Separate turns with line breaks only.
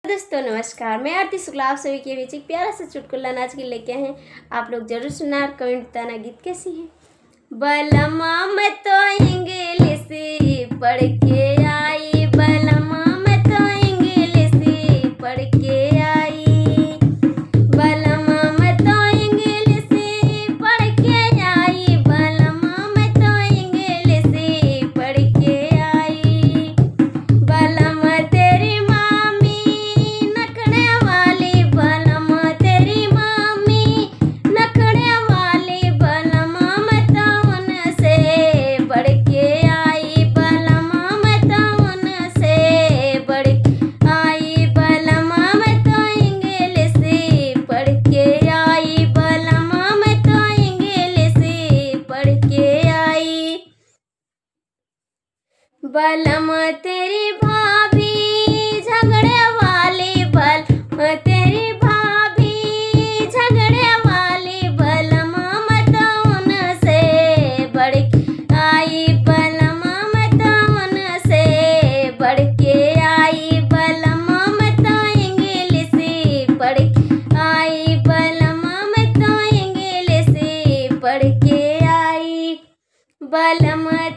दोस्तों नमस्कार, मैं आरती शुक्ला आप सभी के बीच एक प्यारा सा चुटकुला नाच के लेके आए हैं। आप लोग जरूर सुनना और कमेंट बताना गीत कैसी है। बलमा मैं तो इंग्लिश पढ़ के आई, बलमा मैं तो इंग्लिश पढ़ के आई, बलमा मैं तो इंग्लिश पढ़ के आई, बलमा मैं तो इंग्लिश पढ़ के आई, बलमा तेरी मामी नखड़े वाली, बलमा तेरी मामी नखड़े वाली, बलमा मैं तो उनसे बढ़ के आई, बलमा मैं तो उनसे बढ़ आई, बलमा मैं तो इंग्लिश पढ़ के आई, बलमा मैं तो इंग्लिश पढ़ के आई, बलमा तेरी भाभी झगड़े वाली, बलमा तेरी भाभी झगड़े वाली, बलमा मैं तो उनसे बढ़ के आई, बलमा मैं तो उनसे बढ़ के आई, बलमा मैं तो इंग्लिश पढ़ के आई, बलमा मैं तो इंग्लिश पढ़ के आई, बलमा